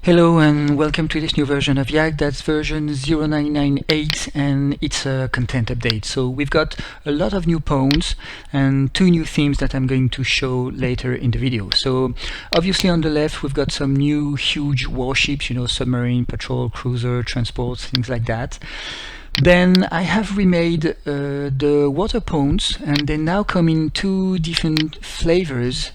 Hello and welcome to this new version of YAG. That's version 0.9.9.8 and it's a content update. So we've got a lot of new pawns and two new themes that I'm going to show later in the video. So obviously on the left we've got some new huge warships, submarine, patrol, cruiser, transports, things like that. Then I have remade the water pawns and they now come in two different flavors,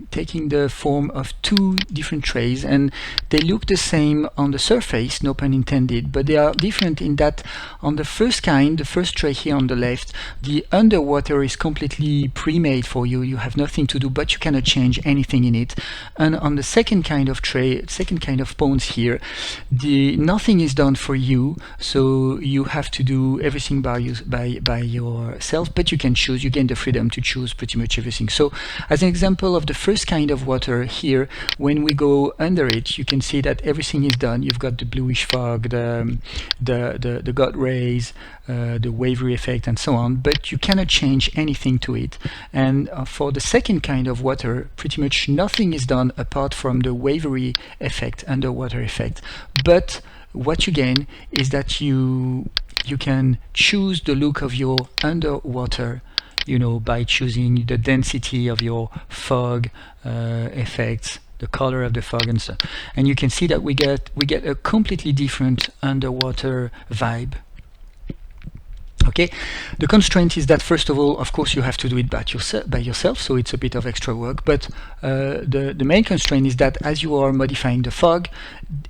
taking the form of two different trays, and they look the same on the surface, no pun intended, but they are different in that on the first kind, the first tray here on the left, the underwater is completely pre-made for you. You have nothing to do, but you cannot change anything in it. And on the second kind of tray, second kind of pawns here, nothing is done for you, so you have to do everything by yourself, but you can choose, you gain the freedom to choose pretty much everything. So as an example of the first kind of water here, when we go under it, you can see that everything is done. You've got the bluish fog, the God rays, the wavery effect, and so on, but you cannot change anything to it. And for the second kind of water, pretty much nothing is done apart from the wavery effect, underwater effect. But what you gain is that you can choose the look of your underwater, by choosing the density of your fog effects, the color of the fog, and so. And you can see that we get a completely different underwater vibe. Okay, the constraint is that first of all, of course, you have to do it by yourself, so it's a bit of extra work. But the main constraint is that as you are modifying the fog,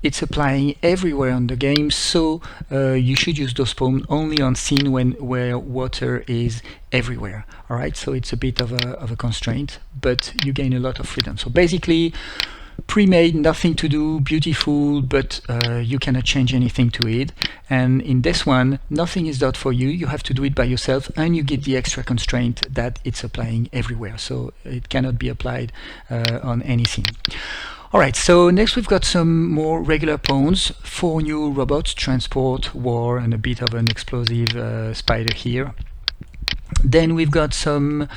it's applying everywhere on the game. So you should use those pawns only on scene where water is everywhere. All right, so it's a bit of a constraint, but you gain a lot of freedom. So basically, pre-made, nothing to do, beautiful, but you cannot change anything to it. And in this one, nothing is done for you. You have to do it by yourself, and you get the extra constraint that it's applying everywhere. So it cannot be applied on any scene. Alright, so next we've got some more regular pawns, 4 new robots, transport, war, and a bit of an explosive spider here. Then we've got some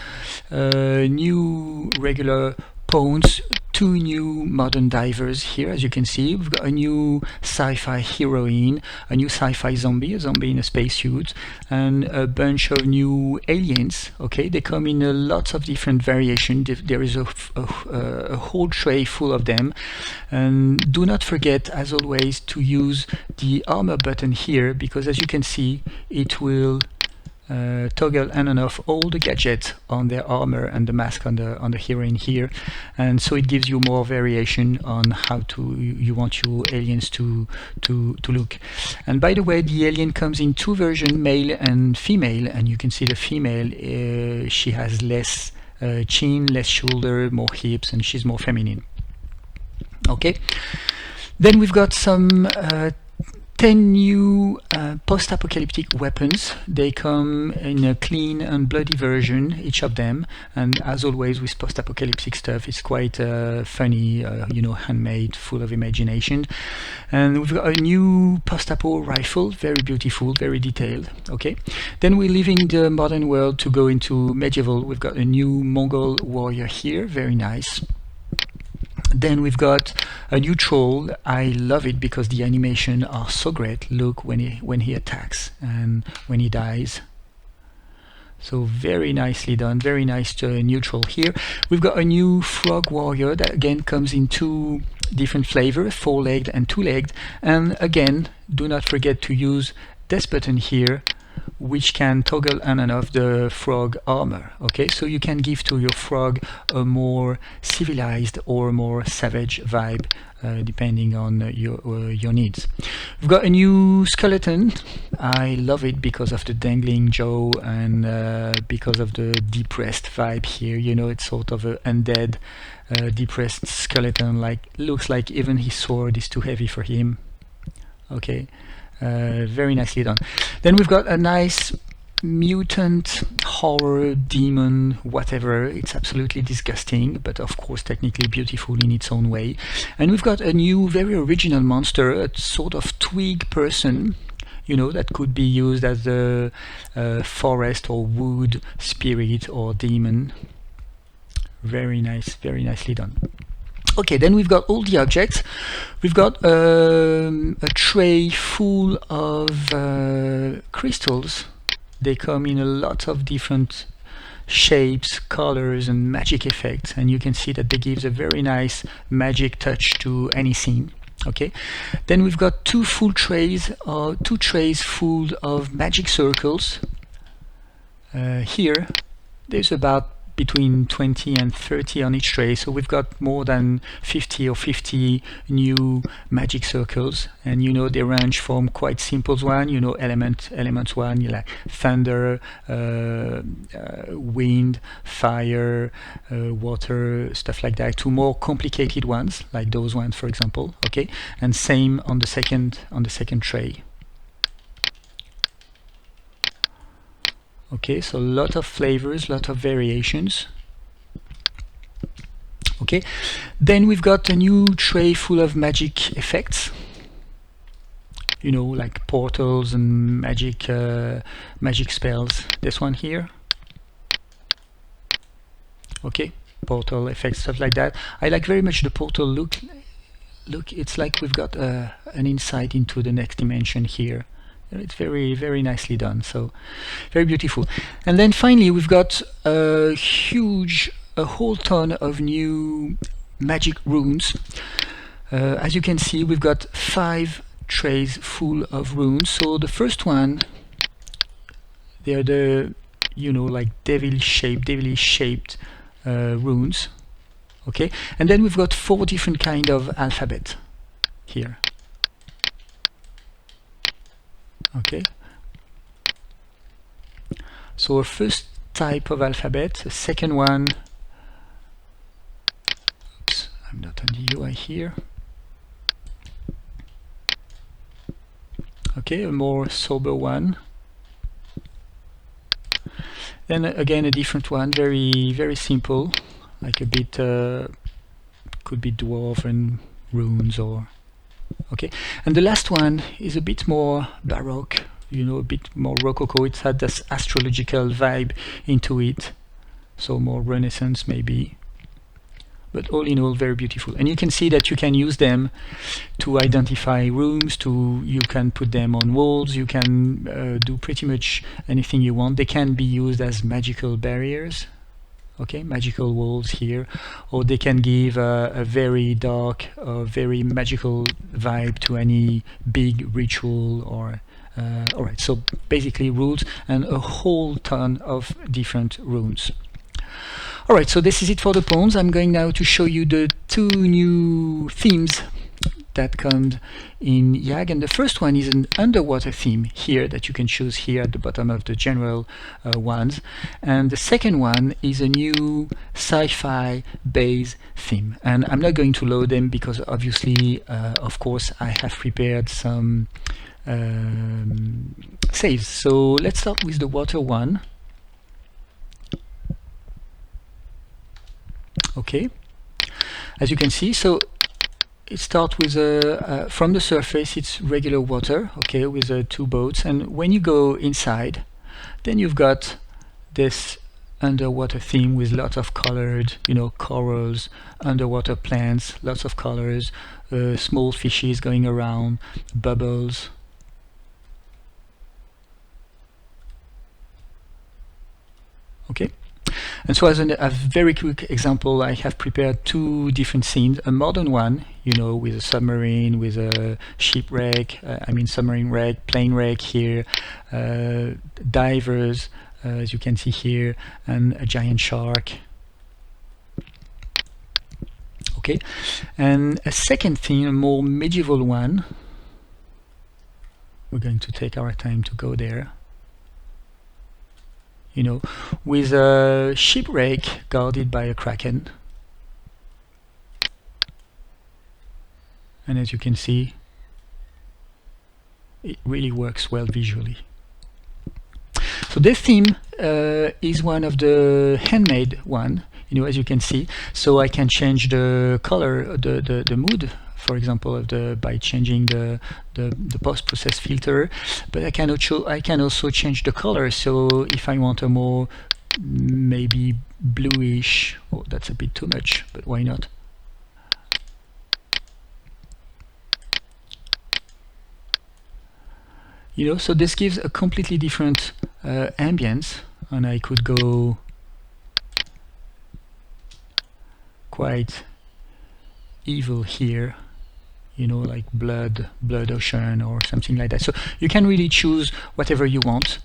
new regular pawns, 2 new modern divers here. As you can see, we've got a new sci-fi heroine, a new sci-fi zombie, a zombie in a spacesuit, and a bunch of new aliens. Okay, they come in lots of different variations. There is a whole tray full of them. And do not forget, as always, to use the armor button here, because as you can see, it will toggle on and off all the gadgets on their armor and the mask on the heroine here, and so it gives you more variation on how you want your aliens to look. And by the way, the alien comes in 2 versions, male and female, and you can see the female, she has less chin, less shoulder, more hips, and she's more feminine. Okay, then we've got some 10 new post-apocalyptic weapons. They come in a clean and bloody version, each of them, and as always with post-apocalyptic stuff, it's quite funny, handmade, full of imagination. And we've got a new post-apo rifle, very beautiful, very detailed. Okay, then we're leaving the modern world to go into medieval. We've got a new Mongol warrior here, very nice. Then we've got a new troll. I love it because the animation are so great. Look when he attacks and when he dies. So very nicely done, very nice new troll here. We've got a new frog warrior that again comes in 2 different flavors, 4-legged and 2-legged. And again, do not forget to use this button here, which can toggle on and off the frog armor. Okay, so you can give to your frog a more civilized or more savage vibe, depending on your needs. We've got a new skeleton. I love it because of the dangling jaw and because of the depressed vibe here. It's sort of an undead, depressed skeleton. Looks like even his sword is too heavy for him. Okay. Very nicely done. Then we've got a nice mutant, horror, demon, whatever. It's absolutely disgusting, but of course technically beautiful in its own way. And we've got a new, very original monster, a sort of twig person, that could be used as a forest or wood spirit or demon. Very nice, very nicely done. Okay, then we've got all the objects. We've got a tray full of crystals. They come in a lot of different shapes, colors, and magic effects, and you can see that they give a very nice magic touch to any scene. Okay, then we've got two trays full of magic circles. Here, there's about between 20 and 30 on each tray, so we've got more than 50 or 50 new magic circles, and you know they range from quite simple one, you know, elements one, you like thunder, wind, fire, water, stuff like that, to more complicated ones like those ones, for example. Okay, and same on the second tray. Okay, so a lot of flavors, lot of variations. Okay, then we've got a new tray full of magic effects. You know, like portals and magic spells. This one here. Okay, portal effects, stuff like that. I like very much the portal look. Look, it's like we've got an insight into the next dimension here. It's very, very nicely done, so very beautiful. And then finally we've got a whole ton of new magic runes. As you can see, we've got 5 trays full of runes. So the first one, they're the, you know, like devilish shaped runes. Okay, and then we've got 4 different kind of alphabet here. Okay, so a first type of alphabet, a second one, oops, I'm not on the UI here. Okay, a more sober one. Then again a different one, very, very simple, like a bit, could be dwarven runes or. Okay, and the last one is a bit more baroque, you know, a bit more rococo. It's had this astrological vibe into it, so more Renaissance maybe, but all in all very beautiful. And you can see that you can use them to identify rooms, you can put them on walls, you can do pretty much anything you want. They can be used as magical barriers. Okay, magical walls here, or they can give a very dark, very magical vibe to any big ritual. Or alright, so basically rules and a whole ton of different runes. Alright, so this is it for the pawns. I'm going now to show you the 2 new themes that come in YAG, and the first one is an underwater theme here that you can choose here at the bottom of the general ones, and the second one is a new sci-fi base theme, and I'm not going to load them because obviously of course I have prepared some saves. So let's start with the water one. Okay, as you can see, so it starts with from the surface, it's regular water, okay, with 2 boats, and when you go inside, then you've got this underwater theme with lots of colored, you know, corals, underwater plants, lots of colors, small fishes going around, bubbles. Okay. And so as a very quick example, I have prepared 2 different scenes. A modern one, you know, with a submarine, with a shipwreck, submarine wreck, plane wreck here, divers, as you can see here, and a giant shark. Okay, and a second theme, a more medieval one. We're going to take our time to go there. You know, with a shipwreck guarded by a kraken, and as you can see, it really works well visually. So this theme is one of the handmade one, you know, as you can see. So I can change the color, the mood, for example, of by changing the post-process filter, but I can also change the color. So if I want a more maybe bluish, oh, that's a bit too much, but why not? You know, so this gives a completely different ambience, and I could go quite evil here, you know, like blood ocean or something like that. So you can really choose whatever you want,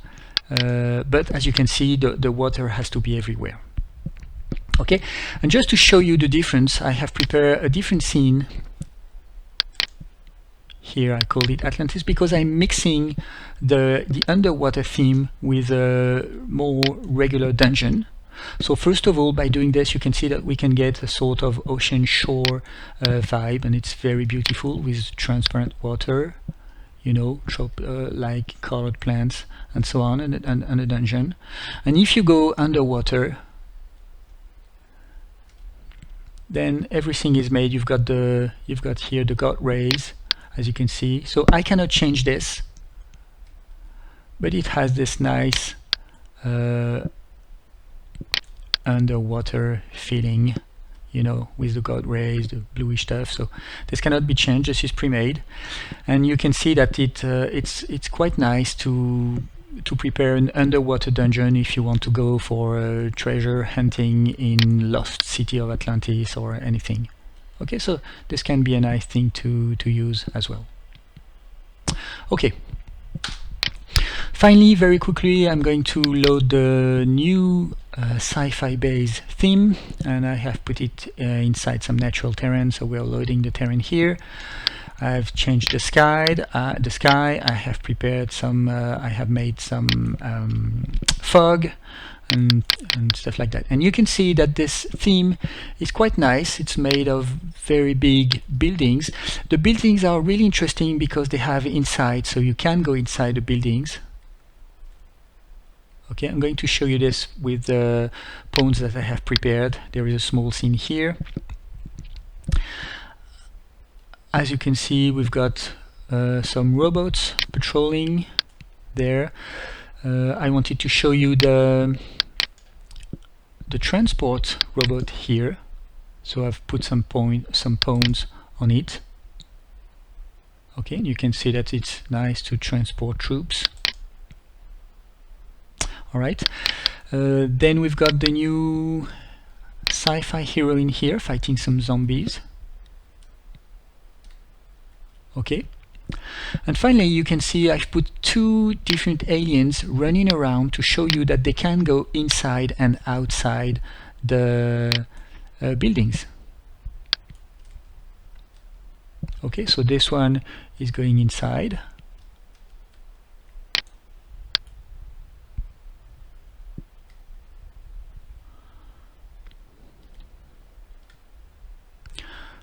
but as you can see, the water has to be everywhere. Okay, and just to show you the difference, I have prepared a different scene here. I call it Atlantis because I'm mixing the underwater theme with a more regular dungeon. So first of all, by doing this, you can see that we can get a sort of ocean shore vibe, and it's very beautiful with transparent water, you know, like colored plants and so on, and a dungeon. And if you go underwater, then everything is made. You've got here the god rays, as you can see. So I cannot change this, but it has this nice underwater feeling, you know, with the god rays, the bluish stuff. So this cannot be changed. This is pre-made, and you can see that it's quite nice to prepare an underwater dungeon if you want to go for treasure hunting in Lost City of Atlantis or anything. Okay, so this can be a nice thing to use as well. Okay. Finally, very quickly, I'm going to load the new sci-fi base theme, and I have put it inside some natural terrain. So we're loading the terrain here. I've changed the sky. I have prepared some. I have made some fog and stuff like that. And you can see that this theme is quite nice. It's made of very big buildings. The buildings are really interesting because they have inside, so you can go inside the buildings. Okay, I'm going to show you this with the pawns that I have prepared. There is a small scene here. As you can see, we've got some robots patrolling there. I wanted to show you the transport robot here, so I've put some pawns on it. Okay, and you can see that it's nice to transport troops. All right, then we've got the new sci-fi heroine here fighting some zombies. Okay, and finally you can see I've put two different aliens running around to show you that they can go inside and outside the buildings. Okay, so this one is going inside.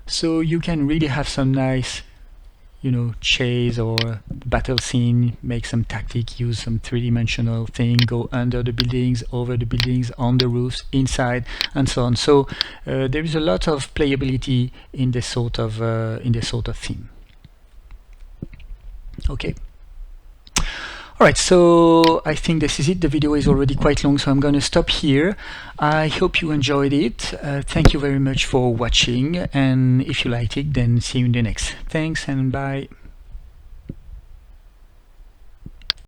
So you can really have some nice, you know, chase or battle scene, make some tactic, use some three-dimensional thing, go under the buildings, over the buildings, on the roofs, inside, and so on. So there is a lot of playability in this sort of theme. Okay. All right, so I think this is it. The video is already quite long, so I'm going to stop here. I hope you enjoyed it. Thank you very much for watching, and if you liked it, then see you in the next. Thanks and bye.